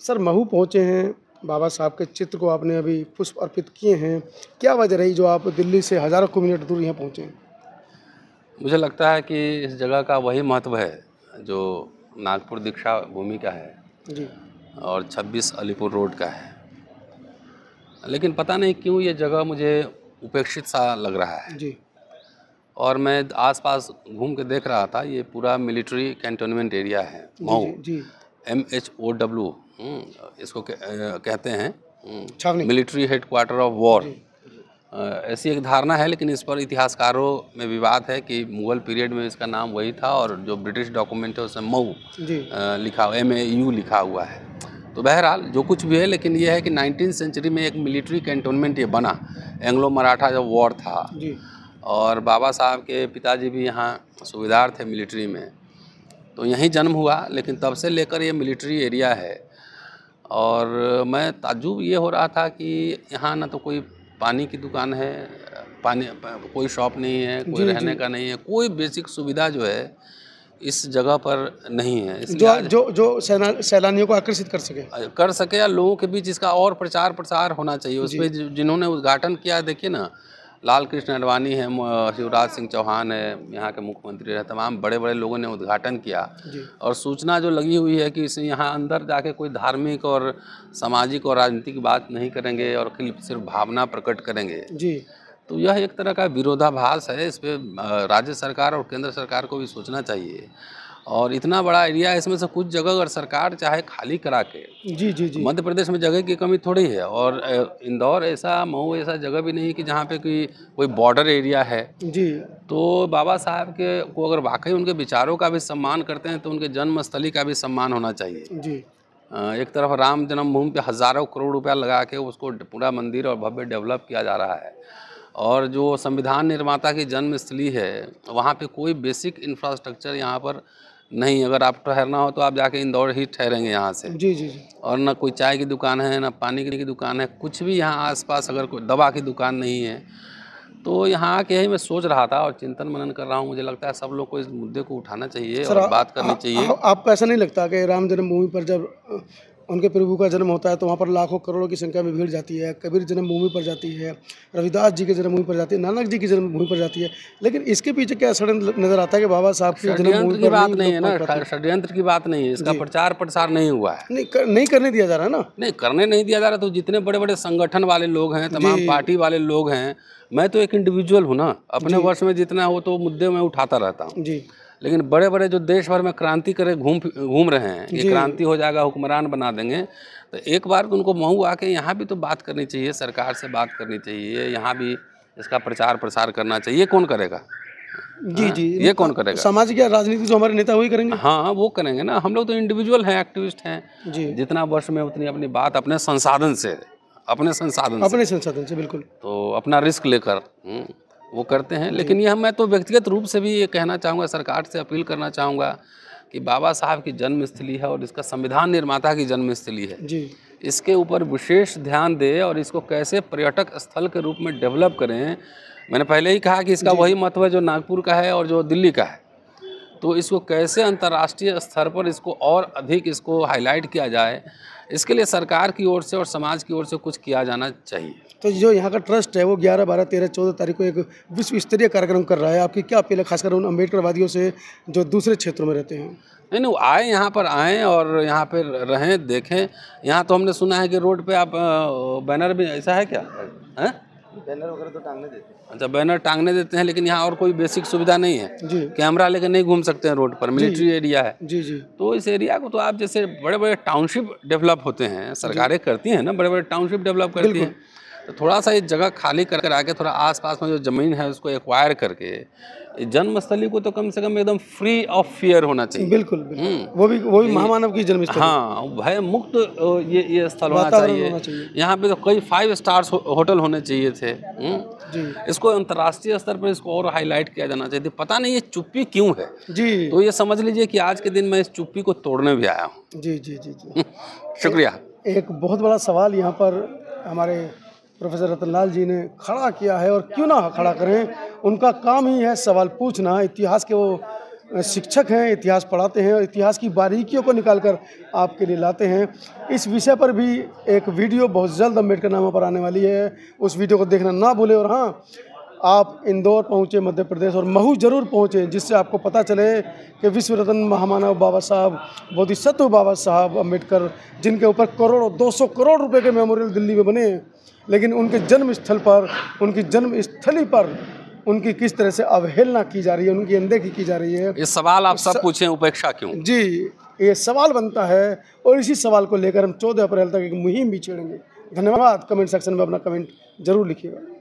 Sir Mhow पहुँचे हैं, बाबा साहब के चित्र को आपने अभी पुष्प अर्पित किए हैं, क्या वजह रही जो आप दिल्ली से हज़ारों किलोमीटर दूर यहाँ पहुँचे हैं? मुझे लगता है कि इस जगह का वही महत्व है जो नागपुर दीक्षा भूमि का है जी। और 26 अलीपुर रोड का है। लेकिन पता नहीं क्यों ये जगह मुझे उपेक्षित सा लग रहा है। जी। और मैं आसपास घूम के देख रहा था, ये पूरा मिलिट्री कैंटोनमेंट एरिया है मऊ। जी। MHOW इसको कहते हैं, छावनी। Military headquarter of war. ऐसी एक धारणा है, लेकिन इस पर इतिहासकारों में विवाद है कि मुगल पीरियड में इसका नाम वही था और जो ब्रिटिश डॉक्यूमेंट है उसमें मऊ लिखा MAU लिखा हुआ है। तो बहरहाल जो कुछ भी है, लेकिन ये है कि 19वीं सेंचुरी में एक मिलिट्री कैंटोनमेंट ये बना, एंग्लो मराठा जब वॉर था। जी। और बाबा साहब के पिताजी भी यहाँ सूबेदार थे मिलिट्री में, तो यहीं जन्म हुआ। लेकिन तब से लेकर ये मिलिट्री एरिया है। और मैं ताज्जुब ये हो रहा था कि यहाँ ना तो कोई पानी की दुकान है, कोई शॉप नहीं है, कोई रहने का नहीं है, कोई बेसिक सुविधा जो है इस जगह पर नहीं है। जो सैलानियों को आकर्षित कर सके या लोगों के बीच इसका और प्रचार प्रसार होना चाहिए। उस पर जिन्होंने उद्घाटन किया, देखिए ना, लाल कृष्ण आडवाणी है, शिवराज सिंह चौहान है, यहाँ के मुख्यमंत्री है, तमाम बड़े बड़े लोगों ने उद्घाटन किया। और सूचना जो लगी हुई है कि इस यहाँ अंदर जाके कोई धार्मिक और सामाजिक और राजनीतिक बात नहीं करेंगे और सिर्फ भावना प्रकट करेंगे जी। तो यह एक तरह का विरोधाभास है। इस पर राज्य सरकार और केंद्र सरकार को भी सोचना चाहिए। और इतना बड़ा एरिया है, इसमें से कुछ जगह अगर सरकार चाहे खाली करा के, जी। मध्य प्रदेश में जगह की कमी थोड़ी है। और इंदौर ऐसा, मऊ ऐसा जगह भी नहीं कि जहाँ पे कोई बॉर्डर एरिया है जी। तो बाबा साहब के को अगर वाकई उनके विचारों का भी सम्मान करते हैं तो उनके जन्मस्थली का भी सम्मान होना चाहिए जी। एक तरफ राम जन्मभूमि पे हज़ारों करोड़ रुपया लगा के उसको पूरा मंदिर और भव्य डेवलप किया जा रहा है, और जो संविधान निर्माता की जन्मस्थली है वहाँ पे कोई बेसिक इंफ्रास्ट्रक्चर यहाँ पर नहीं। अगर आप ठहरना हो तो आप जाके इंदौर ही ठहरेंगे यहाँ से जी। और ना कोई चाय की दुकान है, ना पानी की दुकान है, कुछ भी यहाँ आसपास अगर कोई दवा की दुकान नहीं है। तो यहाँ के ही मैं सोच रहा था और चिंतन मनन कर रहा हूँ। मुझे लगता है सब लोग को इस मुद्दे को उठाना चाहिए और बात करनी चाहिए। आपको ऐसा नहीं लगता कि राम जन्मभूमि पर जब उनके प्रभु का जन्म होता है तो वहाँ पर लाखों करोड़ों की संख्या में भीड़ जाती है, कबीर जन्मभूमि पर जाती है, रविदास जी की जन्मभूमि पर जाती है, नानक जी की जन्मभूमि पर जाती है, लेकिन इसके पीछे क्या षड्यंत्र नजर आता है कि बाबा साहब की जन्मभूमि की बात नहीं है ना, षड्यंत्र की बात नहीं है, इसका प्रचार प्रसार नहीं हुआ है। नहीं करने दिया जा रहा है ना, नहीं करने नहीं दिया जा रहा। तो जितने बड़े बड़े संगठन वाले लोग हैं, तमाम पार्टी वाले लोग हैं, मैं तो एक इंडिविजुअल हूँ ना, अपने वर्ष में जितना हो तो मुद्दे में उठाता रहता हूँ जी। लेकिन बड़े बड़े जो देश भर में क्रांति करे घूम रहे हैं, ये क्रांति हो जाएगा, हुक्मरान बना देंगे, तो एक बार उनको महू आके यहाँ भी तो बात करनी चाहिए, सरकार से बात करनी चाहिए, यहाँ भी इसका प्रचार प्रसार करना चाहिए। ये कौन करेगा जी। ये कौन करेगा? सामाजिक या राजनीतिक जो हमारे नेता वही करेंगे। हाँ, वो करेंगे ना। हम लोग तो इंडिविजुअल हैं, एक्टिविस्ट हैं जी। जितना वर्ष में उतनी अपनी बात अपने संसाधन से बिल्कुल, तो अपना रिस्क लेकर वो करते हैं। लेकिन यह मैं तो व्यक्तिगत रूप से भी ये कहना चाहूँगा, सरकार से अपील करना चाहूँगा कि बाबा साहब की जन्मस्थली है और इसका संविधान निर्माता की जन्मस्थली है जी। इसके ऊपर विशेष ध्यान दे और इसको कैसे पर्यटक स्थल के रूप में डेवलप करें। मैंने पहले ही कहा कि इसका वही महत्व है जो नागपुर का है और जो दिल्ली का है। तो इसको कैसे अंतर्राष्ट्रीय स्तर पर इसको और अधिक इसको हाईलाइट किया जाए, इसके लिए सरकार की ओर से और समाज की ओर से कुछ किया जाना चाहिए। तो जो यहाँ का ट्रस्ट है वो 11, 12, 13, 14 तारीख को एक विश्व स्तरीय कार्यक्रम कर रहा है, आपकी क्या अपील है खासकर उन अम्बेडकरवादियों से जो दूसरे क्षेत्रों में रहते हैं? नहीं, वो आए, यहाँ पर आएँ और यहाँ पर रहें, देखें। यहाँ तो हमने सुना है कि रोड पे आप बैनर भी, ऐसा है क्या है? बैनर वगैरह तो टांगने देते हैं। अच्छा, बैनर टांगने देते हैं, लेकिन यहाँ और कोई बेसिक सुविधा नहीं है जी। कैमरा लेकर नहीं घूम सकते हैं रोड पर, मिलिट्री एरिया है जी। तो इस एरिया को तो आप, जैसे बड़े बड़े टाउनशिप डेवलप होते हैं, सरकारें करती हैं ना, बड़े बड़े टाउनशिप डेवलप करती हैं, तो थोड़ा सा ये जगह खाली कर आके थोड़ा आसपास में जो ज़मीन है उसको एक्वायर करके जन्मस्थली को तो कम से कम एकदम फ्री ऑफ फियर होना चाहिए। बिल्कुल। वो भी महामानव की जन्मस्थली। हाँ, भय मुक्त ये स्थल होना चाहिए। यहाँ पे तो कई 5 स्टार्स होटल होने चाहिए थे जी। इसको अंतर्राष्ट्रीय स्तर पर इसको और हाईलाइट किया जाना चाहिए। पता नहीं ये चुप्पी क्यों है जी। तो ये समझ लीजिए कि आज के दिन मैं इस चुप्पी को तोड़ने भी आया हूँ जी। शुक्रिया। एक बहुत बड़ा सवाल यहाँ पर हमारे प्रोफेसर रतनलाल जी ने खड़ा किया है, और क्यों ना खड़ा करें, उनका काम ही है सवाल पूछना। इतिहास के वो शिक्षक हैं, इतिहास पढ़ाते हैं और इतिहास की बारीकियों को निकाल कर आपके लिए लाते हैं। इस विषय पर भी एक वीडियो बहुत जल्द अम्बेडकर नामा पर आने वाली है, उस वीडियो को देखना ना भूलें। और हाँ, आप इंदौर पहुँचे मध्य प्रदेश और महू ज़रूर पहुँचें, जिससे आपको पता चले कि विश्व रत्न महामानव बाबा साहब बोधिसत्व बाबा साहब अम्बेडकर, जिनके ऊपर करोड़ों 200 करोड़ रुपए के मेमोरियल दिल्ली में बने हैं, लेकिन उनके जन्म स्थल पर, उनकी जन्मस्थली पर उनकी किस तरह से अवहेलना की जा रही है, उनकी अनदेखी की जा रही है। ये सवाल आप सब पूछें, उपेक्षा क्यों? जी, ये सवाल बनता है और इसी सवाल को लेकर हम 14 अप्रैल तक एक मुहिम भी छेड़ेंगे। धन्यवाद। कमेंट सेक्शन में अपना कमेंट जरूर लिखिएगा।